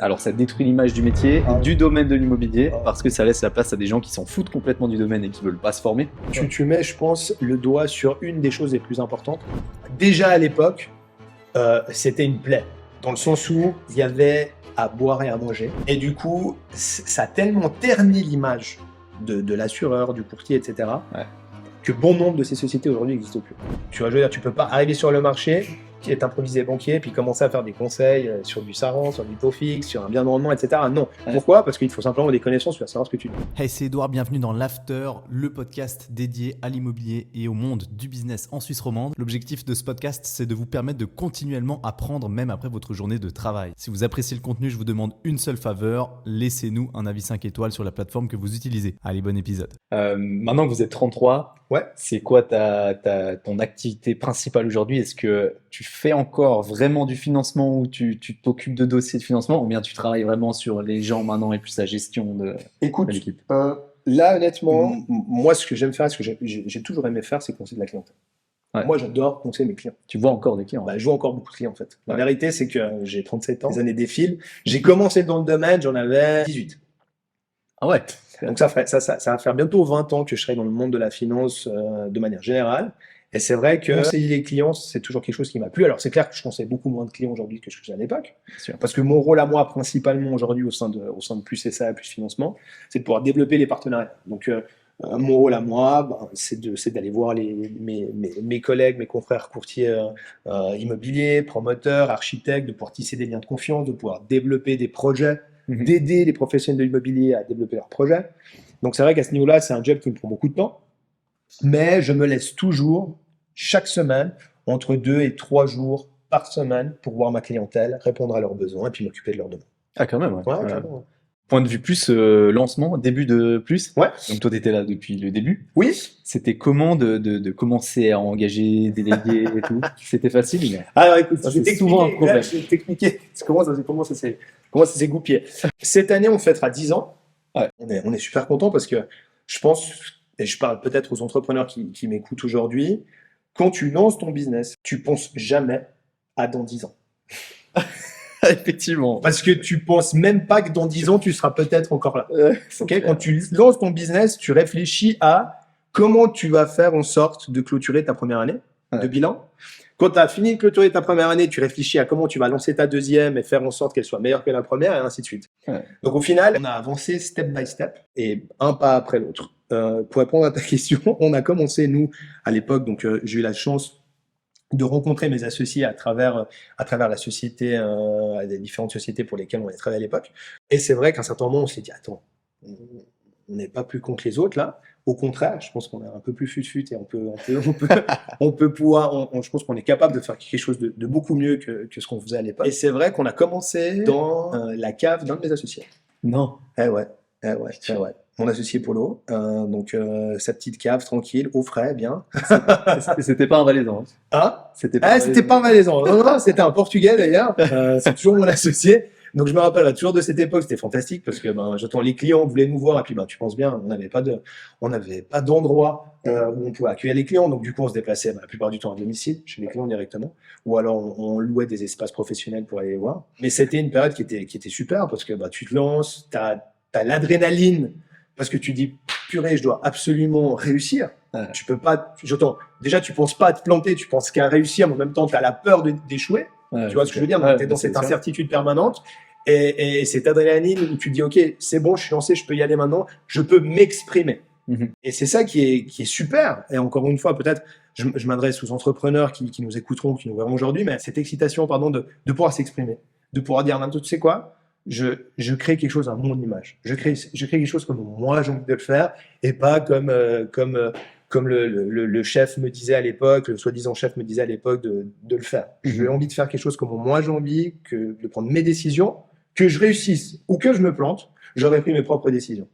Alors ça détruit l'image du métier, du domaine de l'immobilier, parce que ça laisse la place à des gens qui s'en foutent complètement du domaine et qui veulent pas se former. Tu mets, je pense, le doigt sur une des choses les plus importantes. Déjà à l'époque, c'était une plaie, dans le sens où il y avait à boire et à manger. Et du coup, ça a tellement terni l'image de l'assureur, du courtier, etc., que bon nombre de ces sociétés aujourd'hui n'existent plus. Tu vois, je veux dire, tu peux pas arriver sur le marché, qui est improvisé banquier, puis commencer à faire des conseils sur du Saran, sur du taux fixe, sur un bien de rendement, etc. Non. Pourquoi ? Parce qu'il faut simplement des connaissances, tu vas savoir ce que tu dis. Hey, c'est Edouard, bienvenue dans l'After, le podcast dédié à l'immobilier et au monde du business en Suisse romande. L'objectif de ce podcast, c'est de vous permettre de continuellement apprendre même après votre journée de travail. Si vous appréciez le contenu, je vous demande une seule faveur, laissez-nous un avis 5 étoiles sur la plateforme que vous utilisez. Allez, bon épisode. Maintenant que vous êtes 33, c'est quoi ton activité principale aujourd'hui ? Est-ce que tu fais encore vraiment du financement ou tu t'occupes de dossiers de financement ou bien tu travailles vraiment sur les gens maintenant et plus la gestion de l'équipe ? Là, honnêtement, moi, ce que j'aime faire, ce que j'ai toujours aimé faire, c'est conseiller de la clientèle. Ouais. Moi, j'adore conseiller mes clients. Tu vois encore des clients ? Je vois encore beaucoup de clients, en fait. La vérité, c'est que j'ai 37 ans, les années défilent. J'ai commencé dans le domaine, j'en avais 18. Ah ouais. Donc ça va faire bientôt 20 ans que je serai dans le monde de la finance de manière générale. Et c'est vrai que conseiller les clients, c'est toujours quelque chose qui m'a plu. Alors c'est clair que je conseille beaucoup moins de clients aujourd'hui que ce que je faisais à l'époque. Parce que mon rôle à moi, principalement aujourd'hui au sein de Plus SA, Plus Financement, c'est de pouvoir développer les partenariats. Donc mon rôle à moi, c'est d'aller voir mes collègues, mes confrères courtiers immobiliers, promoteurs, architectes, de pouvoir tisser des liens de confiance, de pouvoir développer des projets, d'aider les professionnels de l'immobilier à développer leurs projets. Donc c'est vrai qu'à ce niveau-là, c'est un job qui me prend beaucoup de temps, mais je me laisse toujours, chaque semaine, entre 2 et 3 jours par semaine pour voir ma clientèle, répondre à leurs besoins et puis m'occuper de leurs demandes. Ah quand même, ouais. Clairement, ouais. Point de vue plus lancement, début de Plus. Ouais. Donc toi, tu étais là depuis le début. Oui. C'était comment de commencer à engager, déléguer et tout ? C'était facile ? Alors écoute, c'est souvent un problème. Je vais t'expliquer comment ça s'est goupillé. Cette année, on fêtera 10 ans. Ouais. On est super content parce que je pense, et je parle peut-être aux entrepreneurs qui m'écoutent aujourd'hui, quand tu lances ton business, tu penses jamais à dans 10 ans. Effectivement. Parce que tu penses même pas que dans 10 ans, tu seras peut-être encore là. Okay ? Quand tu lances ton business, tu réfléchis à comment tu vas faire en sorte de clôturer ta première année de bilan. Quand tu as fini de clôturer ta première année, tu réfléchis à comment tu vas lancer ta deuxième et faire en sorte qu'elle soit meilleure que la première et ainsi de suite. Donc au final, on a avancé step by step et un pas après l'autre. Pour répondre à ta question, on a commencé, nous, à l'époque, donc j'ai eu la chance de rencontrer mes associés à travers la société, les différentes sociétés pour lesquelles on avait travaillé à l'époque. Et c'est vrai qu'à un certain moment, on s'est dit, attends, on n'est pas plus con que les autres là. Au contraire, je pense qu'on est un peu plus fut-fut et on peut pouvoir, je pense qu'on est capable de faire quelque chose de beaucoup mieux que ce qu'on faisait à l'époque. Et c'est vrai qu'on a commencé dans la cave d'un de mes associés. Non. Eh ouais. Mon associé Polo, donc sa petite cave tranquille, au frais, bien. C'était pas un Valaisan. C'était pas un Valaisan. Non, c'était un Portugais d'ailleurs. C'est toujours mon associé. Donc je me rappelle toujours de cette époque, c'était fantastique parce que j'attends les clients voulaient nous voir et puis tu penses bien, on n'avait pas d'endroit où on pouvait accueillir les clients, donc du coup on se déplaçait la plupart du temps à domicile chez les clients directement, ou alors on louait des espaces professionnels pour aller les voir. Mais c'était une période qui était super parce que tu te lances, t'as l'adrénaline parce que tu dis purée, je dois absolument réussir. Tu peux pas, déjà tu penses pas à te planter, tu penses qu'à réussir, mais en même temps tu as la peur d'échouer. Tu vois ce que je veux dire? Tu es dans cette incertitude permanente et cette adrénaline où tu te dis ok, c'est bon, je suis lancé, je peux y aller maintenant, je peux m'exprimer. Et c'est ça qui est super. Et encore une fois, peut-être, je m'adresse aux entrepreneurs qui nous écouteront, qui nous verront aujourd'hui, mais cette excitation, de pouvoir s'exprimer, de pouvoir dire, tu sais quoi, je crée quelque chose à mon image. Je crée quelque chose comme moi j'ai envie de le faire et pas comme le chef me disait à l'époque, le soi-disant chef me disait à l'époque de le faire. J'ai envie de faire quelque chose comme moi j'ai envie, de prendre mes décisions, que je réussisse ou que je me plante, j'aurais pris mes propres décisions.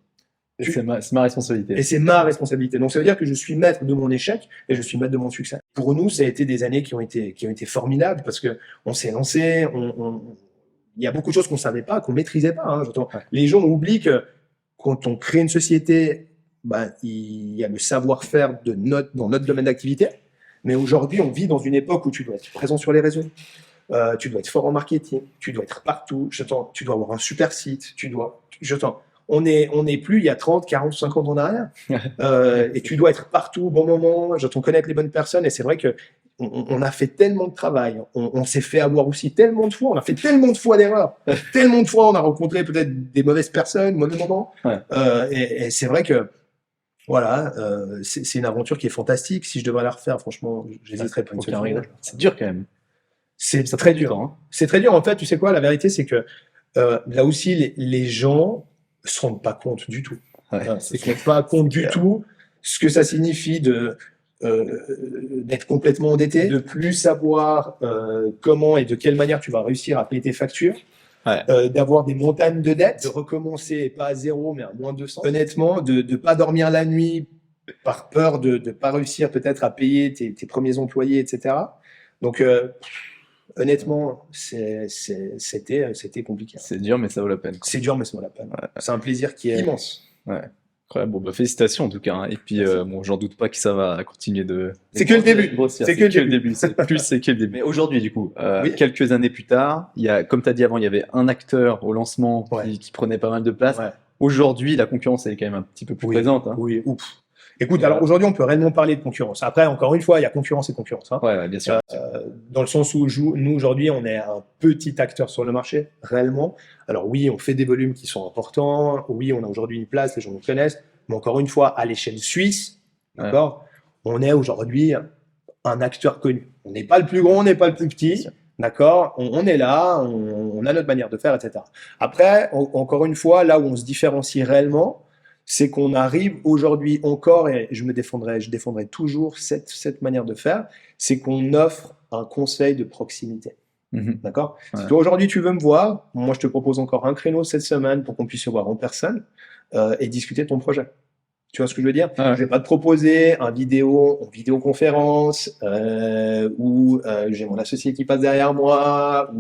C'est ma responsabilité. Et c'est ma responsabilité. Donc ça veut dire que je suis maître de mon échec et je suis maître de mon succès. Pour nous, ça a été des années qui ont été formidables parce que on s'est lancé, il y a beaucoup de choses qu'on savait pas, qu'on maîtrisait pas. Les gens oublient que quand on crée une société, il y a le savoir-faire dans notre domaine d'activité. Mais aujourd'hui, on vit dans une époque où tu dois être présent sur les réseaux. tu dois être fort en marketing, tu dois être partout, tu dois avoir un super site, on n'est plus il y a 30, 40, 50 ans en arrière. Et tu dois être partout au bon moment, connaître les bonnes personnes. Et c'est vrai que on a fait tellement de travail, on s'est fait avoir aussi tellement de fois, on a fait tellement de fois d'erreurs, tellement de fois on a rencontré peut-être des mauvaises personnes, mauvais moments. Et c'est vrai que voilà, c'est une aventure qui est fantastique. Si je devais la refaire, franchement, j'hésiterais pas une seconde. C'est dur quand même. C'est très dur. Hein. C'est très dur. En fait, tu sais quoi, la vérité, c'est que là aussi, les gens se rendent pas compte du tout. Se rendent pas compte du tout ce que ça signifie d'être complètement endetté, de plus savoir comment et de quelle manière tu vas réussir à payer tes factures. D'avoir des montagnes de dettes, de recommencer pas à 0 mais à moins 200. Honnêtement, de pas dormir la nuit par peur de pas réussir peut-être à payer tes premiers employés, etc. Donc honnêtement, c'était compliqué. C'est dur, mais ça vaut la peine. C'est dur, mais ça vaut la peine. C'est un plaisir qui est immense. Incroyable. Bon, félicitations en tout cas. Hein. Et puis, j'en doute pas que ça va continuer de. C'est que le début. C'est que le début. C'est que le début. Mais aujourd'hui, du coup, quelques années plus tard, comme tu as dit avant, il y avait un acteur au lancement qui prenait pas mal de place. Aujourd'hui, la concurrence, elle est quand même un petit peu plus présente. Hein. Oui, Écoute, alors aujourd'hui, on peut réellement parler de concurrence. Après, encore une fois, il y a concurrence et concurrence. Hein. Ouais, bien sûr. Dans le sens où nous, aujourd'hui, on est un petit acteur sur le marché, réellement. Alors oui, on fait des volumes qui sont importants. Oui, on a aujourd'hui une place, les gens nous connaissent. Mais encore une fois, à l'échelle suisse, d'accord, on est aujourd'hui un acteur connu. On n'est pas le plus grand, on n'est pas le plus petit. D'accord, on est là, on a notre manière de faire, etc. Après, encore une fois, là où on se différencie réellement, c'est qu'on arrive aujourd'hui encore, et je défendrai toujours cette manière de faire, c'est qu'on offre un conseil de proximité. D'accord. Si toi aujourd'hui tu veux me voir, moi je te propose encore un créneau cette semaine pour qu'on puisse se voir en personne et discuter de ton projet. Tu vois ce que je veux dire? Je vais pas te proposer une vidéoconférence où j'ai mon associé qui passe derrière moi,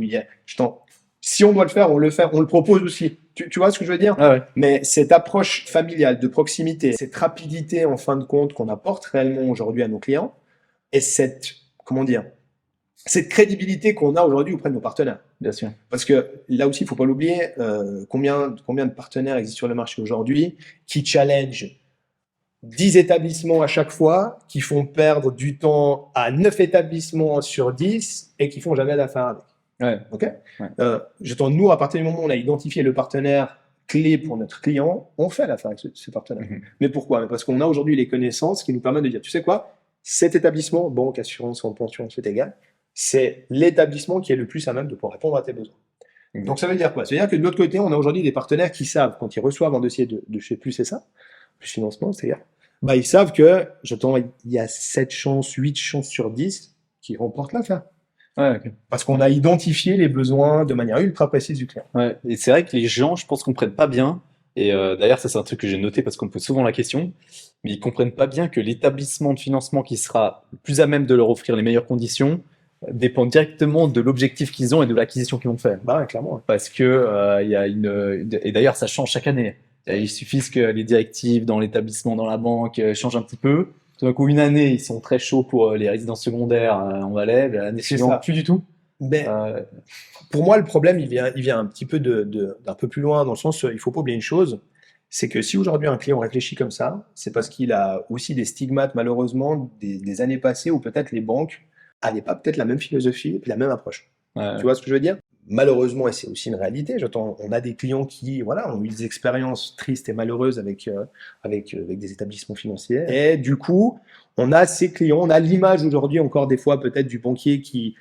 si on doit le faire, on le propose aussi. Tu vois ce que je veux dire? Mais cette approche familiale, de proximité, cette rapidité en fin de compte qu'on apporte réellement aujourd'hui à nos clients, et cette crédibilité qu'on a aujourd'hui auprès de nos partenaires. Bien sûr. Parce que là aussi, il faut pas l'oublier, combien de partenaires existent sur le marché aujourd'hui qui challenge 10 établissements à chaque fois, qui font perdre du temps à 9 établissements sur 10 et qui font jamais d'affaires avec. Nous, à partir du moment où on a identifié le partenaire clé pour notre client, on fait l'affaire avec ce partenaire. Mais pourquoi? Parce qu'on a aujourd'hui les connaissances qui nous permettent de dire, tu sais quoi, cet établissement, banque, assurance, fonds de pension, c'est égal, c'est l'établissement qui est le plus à même de pouvoir répondre à tes besoins. Donc ça veut dire quoi? Ça veut dire que de l'autre côté, on a aujourd'hui des partenaires qui savent, quand ils reçoivent un dossier de chez Plus et ça, plus financement, c'est-à-dire, ils savent que, il y a 7 chances, 8 chances sur 10 qui remportent l'affaire. Parce qu'on a identifié les besoins de manière ultra précise du client. Et c'est vrai que les gens, je pense, comprennent pas bien. Et d'ailleurs, ça c'est un truc que j'ai noté parce qu'on me pose souvent la question. Mais ils comprennent pas bien que l'établissement de financement qui sera le plus à même de leur offrir les meilleures conditions dépend directement de l'objectif qu'ils ont et de l'acquisition qu'ils vont faire. Clairement. Parce que il y a et d'ailleurs, ça change chaque année. Il suffit que les directives dans l'établissement, dans la banque changent un petit peu. Tout d'un coup, une année, ils sont très chauds pour les résidences secondaires en Valais. L'année suivante, plus du tout. Mais pour moi, le problème, il vient un petit peu d'un peu plus loin, dans le sens, il faut pas oublier une chose, c'est que si aujourd'hui un client réfléchit comme ça, c'est parce qu'il a aussi des stigmates, malheureusement, des années passées où peut-être les banques n'avaient pas peut-être la même philosophie et puis la même approche. Tu vois ce que je veux dire? Malheureusement, et c'est aussi une réalité, on a des clients qui ont eu des expériences tristes et malheureuses avec des établissements financiers. Et du coup, on a ces clients, on a l'image aujourd'hui encore des fois peut-être du banquier qui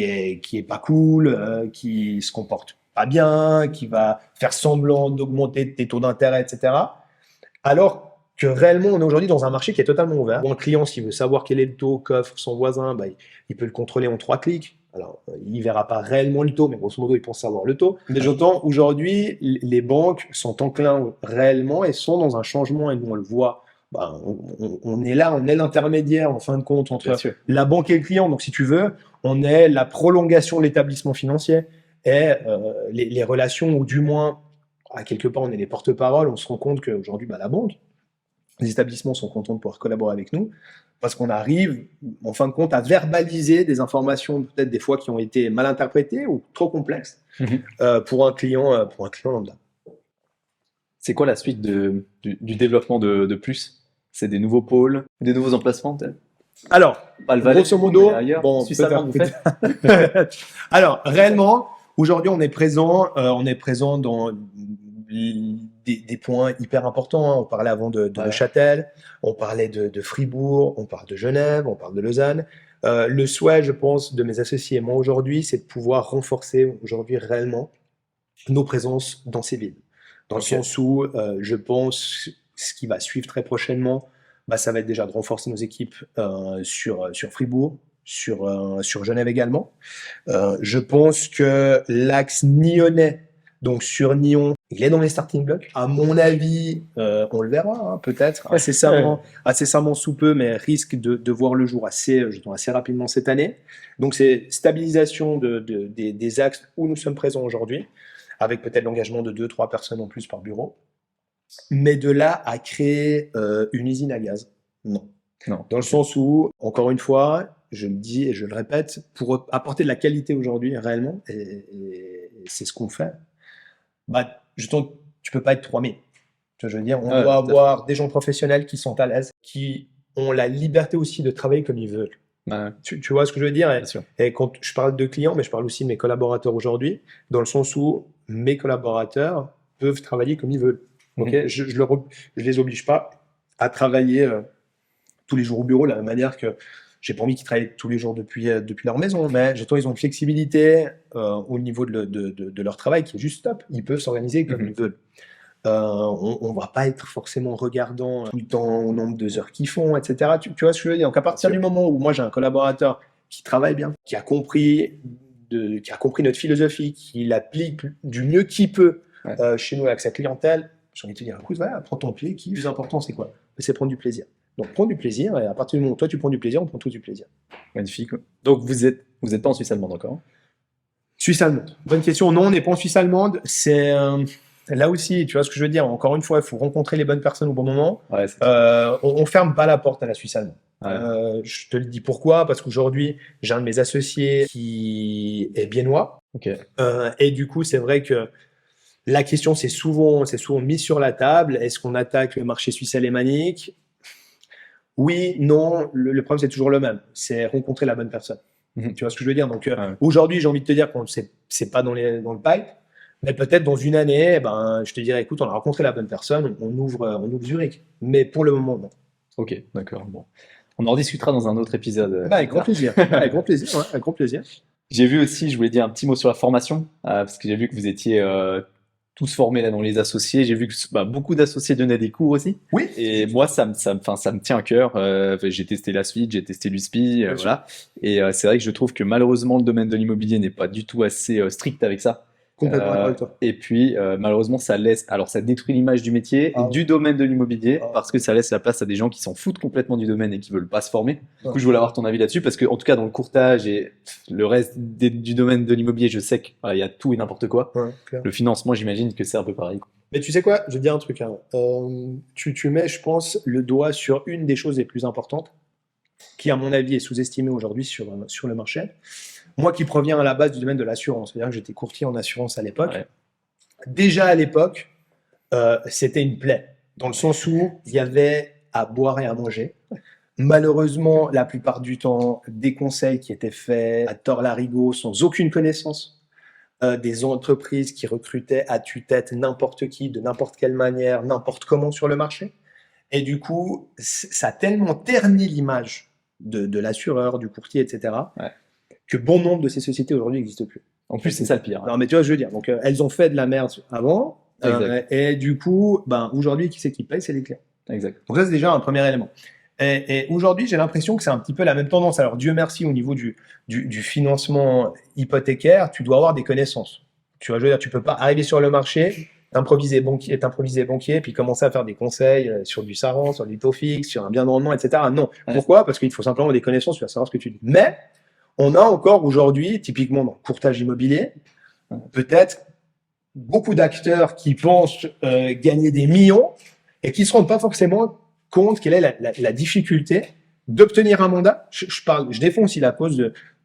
est pas cool, qui se comporte pas bien, qui va faire semblant d'augmenter tes taux d'intérêt, etc. Alors que réellement, on est aujourd'hui dans un marché qui est totalement ouvert. Un client, s'il veut savoir quel est le taux qu'offre son voisin, il peut le contrôler en 3 clics. Alors, il verra pas réellement le taux, mais grosso modo, il pense savoir le taux. Mais j'entends, aujourd'hui, les banques sont enclins réellement et sont dans un changement, et nous, on le voit. On est là, on est l'intermédiaire, en fin de compte, entre la banque et le client. Donc, si tu veux, on est la prolongation de l'établissement financier et les relations, ou du moins, à quelque part, on est les porte-parole. On se rend compte qu'aujourd'hui, la banque, les établissements sont contents de pouvoir collaborer avec nous parce qu'on arrive, en fin de compte, à verbaliser des informations peut-être des fois qui ont été mal interprétées ou trop complexes pour un client lambda. C'est quoi la suite du développement de Plus? C'est des nouveaux pôles, des nouveaux emplacements peut-être? Alors, grosso modo, Suisse allemande, vous faites? Alors, réellement, aujourd'hui, on est présent dans des points hyper importants. On parlait avant de Neuchâtel, on parlait de Fribourg, on parle de Genève, on parle de Lausanne. Le souhait, je pense, de mes associés et moi aujourd'hui, c'est de pouvoir renforcer aujourd'hui réellement nos présences dans ces villes. Dans le sens où, je pense, ce qui va suivre très prochainement, ça va être déjà de renforcer nos équipes sur Fribourg, sur Genève également. Je pense que l'axe nyonnais, donc sur Nyon, il est dans les starting blocks. À mon avis, on le verra peut-être incessamment sous peu, mais risque de voir le jour assez rapidement cette année. Donc c'est stabilisation des axes où nous sommes présents aujourd'hui, avec peut-être l'engagement de 2-3 personnes en plus par bureau. Mais de là à créer une usine à gaz, non. Dans le sens où, encore une fois, je le dis et je le répète, pour apporter de la qualité aujourd'hui réellement, et c'est ce qu'on fait, tu peux pas être 3000. Je veux dire, on doit avoir des gens professionnels qui sont à l'aise, qui ont la liberté aussi de travailler comme ils veulent. Tu vois ce que je veux dire? Et quand je parle de clients, mais je parle aussi de mes collaborateurs aujourd'hui, dans le sens où mes collaborateurs peuvent travailler comme ils veulent. Je les oblige pas à travailler tous les jours au bureau de la même manière que j'ai pas envie qu'ils travaillent tous les jours depuis leur maison, mais ils ont une flexibilité au niveau de leur travail qui est juste top. Ils peuvent s'organiser comme ils veulent. On va pas être forcément regardant tout le temps au nombre de heures qu'ils font, etc. Tu vois ce que je veux dire? Donc à partir du moment où moi j'ai un collaborateur qui travaille bien, qui a compris notre philosophie, qui l'applique du mieux qu'il peut chez nous avec sa clientèle, j'ai envie de te dire, écoute, voilà, prends ton pied, qui est le plus important, c'est quoi? C'est prendre du plaisir. Donc prends du plaisir, et à partir du moment où toi tu prends du plaisir, on prend tous du plaisir. Magnifique. Donc vous êtes pas en Suisse allemande encore? Suisse allemande. Bonne question. Non, on n'est pas en Suisse allemande. C'est là aussi, tu vois ce que je veux dire. Encore une fois, il faut rencontrer les bonnes personnes au bon moment. On ferme pas la porte à la Suisse allemande. Je te le dis pourquoi, parce qu'aujourd'hui, j'ai un de mes associés qui est biennois. Et du coup, c'est vrai que la question c'est souvent mise sur la table. Est-ce qu'on attaque le marché suisse alémanique? Oui, non. Le problème c'est toujours le même. C'est rencontrer la bonne personne. Tu vois ce que je veux dire? Donc aujourd'hui, j'ai envie de te dire qu'on c'est pas dans le pipe, mais peut-être dans une année, je te dirais, écoute, on a rencontré la bonne personne, on ouvre Zurich. Mais pour le moment, non. Ok, d'accord. Bon, on en discutera dans un autre épisode. Avec grand plaisir. Avec grand plaisir. Ouais, avec grand plaisir. J'ai vu aussi, je voulais dire un petit mot sur la formation, parce que j'ai vu que vous étiez tous formés là dans les associés. J'ai vu que beaucoup d'associés donnaient des cours aussi. Oui. Et moi, ça me tient à cœur. J'ai testé la suite, j'ai testé l'USPI, voilà. Et c'est vrai que je trouve que malheureusement, le domaine de l'immobilier n'est pas du tout assez strict avec ça. Complètement avec toi. Et puis, malheureusement, ça détruit l'image du métier et du domaine de l'immobilier parce que ça laisse la place à des gens qui s'en foutent complètement du domaine et qui veulent pas se former. Du coup, je voulais avoir ton avis là-dessus parce que, en tout cas, dans le courtage et le reste du domaine de l'immobilier, je sais qu'il y a tout et n'importe quoi. Le financement, j'imagine que c'est un peu pareil. Mais tu sais quoi? Je vais te dire un truc. Tu mets, je pense, le doigt sur une des choses les plus importantes qui, à mon avis, est sous-estimée aujourd'hui sur le marché. Moi qui proviens à la base du domaine de l'assurance, c'est-à-dire que j'étais courtier en assurance à l'époque. Déjà à l'époque, c'était une plaie, dans le sens où il y avait à boire et à manger. Malheureusement, la plupart du temps, des conseils qui étaient faits à tort-larigot, sans aucune connaissance, des entreprises qui recrutaient à tue-tête n'importe qui, de n'importe quelle manière, n'importe comment sur le marché. Et du coup, ça a tellement terni l'image de l'assureur, du courtier, etc., que bon nombre de ces sociétés aujourd'hui n'existent plus. En plus, c'est ça le pire. Non, mais tu vois, je veux dire, donc elles ont fait de la merde avant, et du coup, aujourd'hui, qui c'est qui paye? C'est les clients. Exact. Donc ça, c'est déjà un premier élément. Et aujourd'hui, j'ai l'impression que c'est un petit peu la même tendance. Alors, Dieu merci, au niveau du financement hypothécaire, tu dois avoir des connaissances. Tu vois, je veux dire, tu peux pas arriver sur le marché, improviser banquier, puis commencer à faire des conseils sur du Saran, sur du taux fixe, sur un bien de rendement, etc. Non. Pourquoi? Parce qu'il faut simplement des connaissances, tu vas savoir ce que tu dis. Mais on a encore aujourd'hui, typiquement dans le courtage immobilier, peut-être beaucoup d'acteurs qui pensent gagner des millions et qui ne se rendent pas forcément compte quelle est la difficulté d'obtenir un mandat. Je défends aussi la cause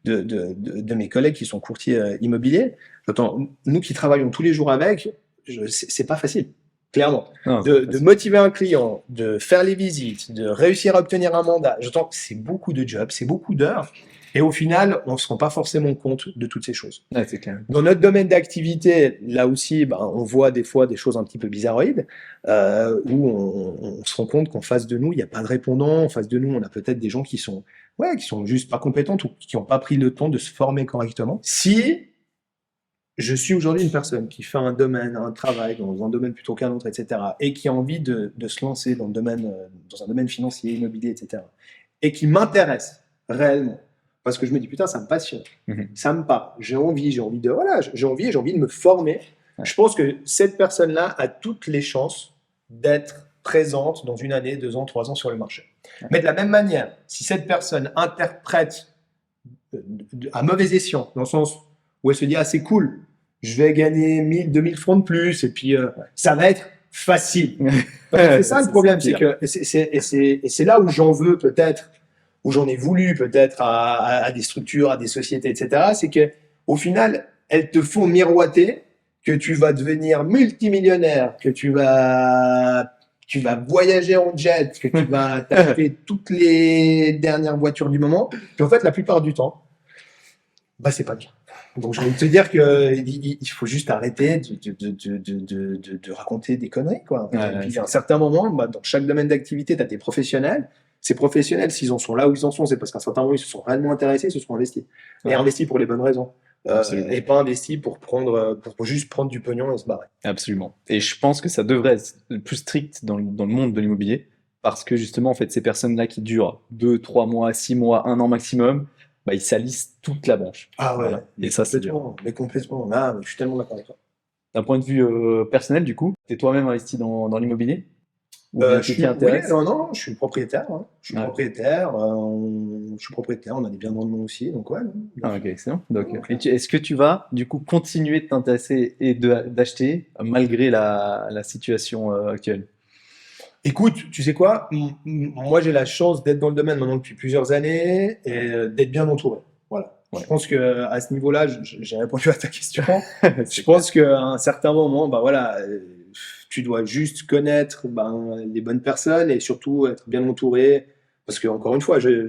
de mes collègues qui sont courtiers immobiliers. Nous qui travaillons tous les jours avec, c'est pas facile, clairement. Non, De motiver un client, de faire les visites, de réussir à obtenir un mandat. C'est beaucoup de jobs, c'est beaucoup d'heures. Et au final, on ne se rend pas forcément compte de toutes ces choses. Ouais, c'est clair. Dans notre domaine d'activité, là aussi, on voit des fois des choses un petit peu bizarroïdes, où on se rend compte qu'en face de nous, il n'y a pas de répondant. En face de nous, on a peut-être des gens qui sont juste pas compétentes ou qui n'ont pas pris le temps de se former correctement. Si je suis aujourd'hui une personne qui fait un travail dans un domaine plutôt qu'un autre, etc., et qui a envie de se lancer dans un domaine financier, immobilier, etc., et qui m'intéresse réellement, parce que je me dis, putain, ça me passionne, ça me parle, j'ai envie de me former. Ouais. Je pense que cette personne-là a toutes les chances d'être présente dans 1 année, 2 ans, 3 ans sur le marché. Ouais. Mais de la même manière, si cette personne interprète à mauvais escient, dans le sens où elle se dit, ah, c'est cool, je vais gagner 1000, 2000 francs de plus, et puis ça va être facile. C'est ça le problème, c'est que, c'est là où j'en veux peut-être, où j'en ai voulu peut-être à des structures, à des sociétés, etc., c'est que au final, elles te font miroiter que tu vas devenir multimillionnaire, que tu vas voyager en jet, que tu vas t'acheter toutes les dernières voitures du moment. Puis en fait, la plupart du temps, c'est pas le cas. Donc j'ai envie de te dire que il faut juste arrêter de raconter des conneries, quoi. Ouais, et puis à un certain moment, dans chaque domaine d'activité, tu as des professionnels. Ces professionnels, s'ils en sont là où ils en sont, c'est parce qu'à un certain moment, ils se sont réellement intéressés, ils se sont investis. Et investis pour les bonnes raisons. Et pas investis pour juste prendre du pognon et se barrer. Absolument. Et je pense que ça devrait être plus strict dans le monde de l'immobilier, parce que justement, en fait, ces personnes-là qui durent 2, 3 mois, 6 mois, 1 an maximum, ils salissent toute la branche. Ah ouais. Voilà. Et ça, c'est dur. Mais complètement. Là, je suis tellement d'accord avec toi. D'un point de vue personnel, du coup, tu es toi-même investi dans l'immobilier? Je suis propriétaire. Hein. Je suis propriétaire. On a des biens de rendement aussi, donc ouais. Ok, excellent. Donc, est-ce que tu vas du coup continuer de t'intéresser et d'acheter malgré la situation actuelle? Écoute, tu sais quoi? Moi, j'ai la chance d'être dans le domaine maintenant depuis plusieurs années et d'être bien entouré. Voilà. Ouais. Je pense que à ce niveau-là, j'ai répondu à ta question. Je pense qu'à un certain moment, tu dois juste connaître les bonnes personnes et surtout être bien entouré. Parce que encore une fois, je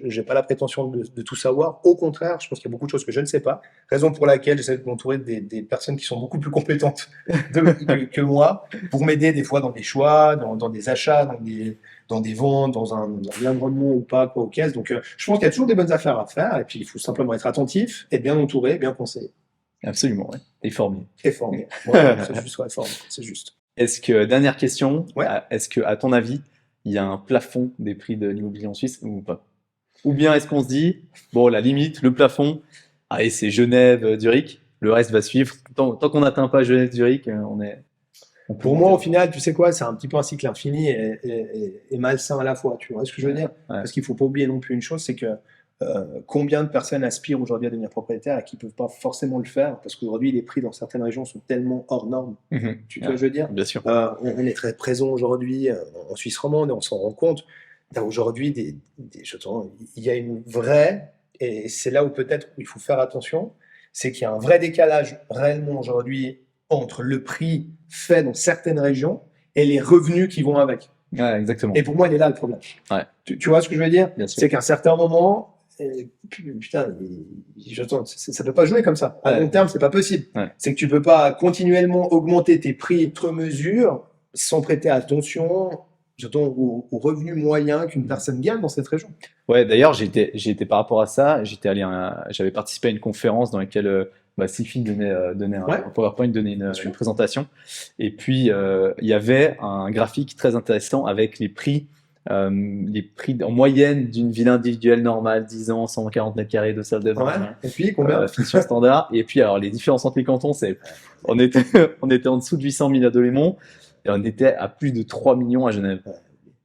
n'ai pas la prétention de tout savoir. Au contraire, je pense qu'il y a beaucoup de choses que je ne sais pas. Raison pour laquelle j'essaie de m'entourer des personnes qui sont beaucoup plus compétentes que moi pour m'aider des fois dans des choix, dans des achats, dans des ventes, dans un bien de rendement ou pas, quoi, aux caisses. Donc, je pense qu'il y a toujours des bonnes affaires à faire. Et puis, il faut simplement être attentif, être bien entouré, bien conseillé. Absolument, ouais. Et formé. Et formé. Ouais, c'est juste, formé. C'est juste. Dernière question. Ouais. Est-ce que, à ton avis, il y a un plafond des prix de l'immobilier en Suisse ou pas? Ou bien est-ce qu'on se dit, la limite, le plafond, allez, c'est Genève, Zurich, le reste va suivre. Tant qu'on n'atteint pas Genève, Zurich, Pour moi, au final, tu sais quoi, c'est un petit peu un cycle infini et malsain à la fois. Tu vois ce que je veux dire? Ouais. Parce qu'il ne faut pas oublier non plus une chose, c'est que combien de personnes aspirent aujourd'hui à devenir propriétaires et qui ne peuvent pas forcément le faire parce qu'aujourd'hui, les prix dans certaines régions sont tellement hors normes. Tu vois ce que je veux dire? Bien sûr. On est très présent aujourd'hui en Suisse romande et on s'en rend compte. Aujourd'hui, il y a une vraie, et c'est là où peut-être il faut faire attention, c'est qu'il y a un vrai décalage réellement aujourd'hui entre le prix fait dans certaines régions et les revenus qui vont avec. Ouais, exactement. Et pour moi, il est là le problème. Ouais. Tu vois ce que je veux dire? C'est qu'à un certain moment, putain, ça peut pas jouer comme ça. À long terme, c'est pas possible. Ouais. C'est que tu peux pas continuellement augmenter tes prix outre mesure sans prêter attention aux revenus moyens qu'une personne gagne dans cette région. Ouais, d'ailleurs, j'ai été par rapport à ça, j'avais participé à une conférence dans laquelle Sifi donnait un PowerPoint, donnait une présentation. Et puis, il y avait un graphique très intéressant avec les prix en moyenne d'une ville individuelle normale, 10 ans, 140 mètres carrés de salle de bain. Ouais. Et puis, combien? Finition standard. Et puis, alors, les différences entre les cantons, on était en dessous de 800 000 à Delémont et on était à plus de 3 millions à Genève.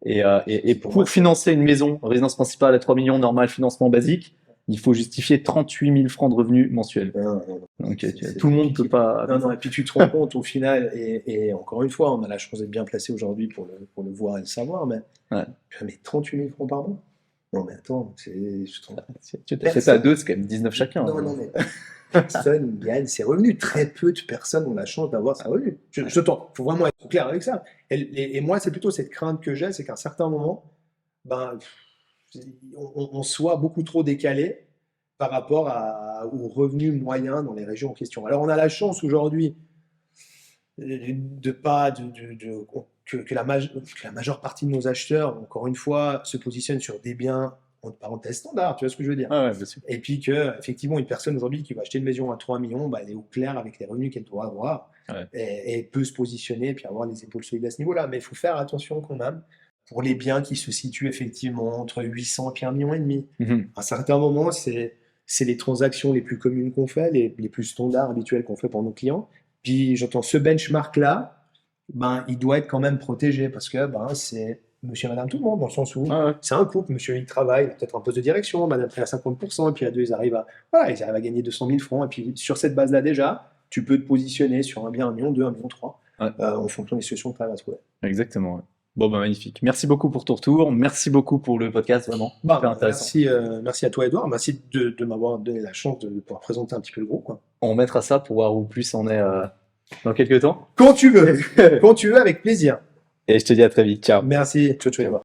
Et pour financer une maison, résidence principale à 3 millions, normal, financement basique, il faut justifier 38 000 francs de revenus mensuels. Non. Donc, tout le monde peut pas. Non, et puis tu te rends compte au final, et encore une fois, on a la chance d'être bien placé aujourd'hui pour le voir et le savoir, mais, Ouais. mais 38 000 francs par mois? Non, mais attends, Tu t'as fait ça à deux, c'est quand même 19 chacun. Non, mais personne gagne ses revenus. Très peu de personnes ont la chance d'avoir ses revenus. Il faut vraiment être clair avec ça. Et moi, c'est plutôt cette crainte que j'ai, c'est qu'à un certain moment, on soit beaucoup trop décalé par rapport aux revenus moyens dans les régions en question. Alors, on a la chance aujourd'hui que la majeure partie de nos acheteurs, encore une fois, se positionnent sur des biens entre parenthèses standards, tu vois ce que je veux dire? Ah ouais, bien sûr. Et puis qu'effectivement, une personne aujourd'hui qui va acheter une maison à 3 millions, elle est au clair avec les revenus qu'elle doit avoir, et peut se positionner et puis avoir les épaules solides à ce niveau-là. Mais il faut faire attention quand même pour les biens qui se situent effectivement entre 800 et puis 1,5 million. À un certain moment, c'est les transactions les plus communes qu'on fait, les plus standards, habituels qu'on fait pour nos clients. Puis j'entends ce benchmark-là, il doit être quand même protégé parce que c'est monsieur et madame tout le monde, dans le sens où c'est un couple, monsieur il travaille, il a peut-être un poste de direction, madame pris à 50%, et puis à deux ils arrivent à gagner 200 000 francs, et puis sur cette base-là déjà, tu peux te positionner sur un bien 1 million, 2, 1 million, 3, en fonction des situations que tu arrives à trouver. Exactement. Ouais. Bon, magnifique. Merci beaucoup pour ton retour. Merci beaucoup pour le podcast, vraiment. Merci à toi, Edouard. Merci de m'avoir donné la chance de pouvoir présenter un petit peu le groupe, quoi. On mettra ça pour voir où plus on est dans quelques temps. Quand tu veux. Quand tu veux, avec plaisir. Et je te dis à très vite. Ciao. Merci. Ciao, Edouard.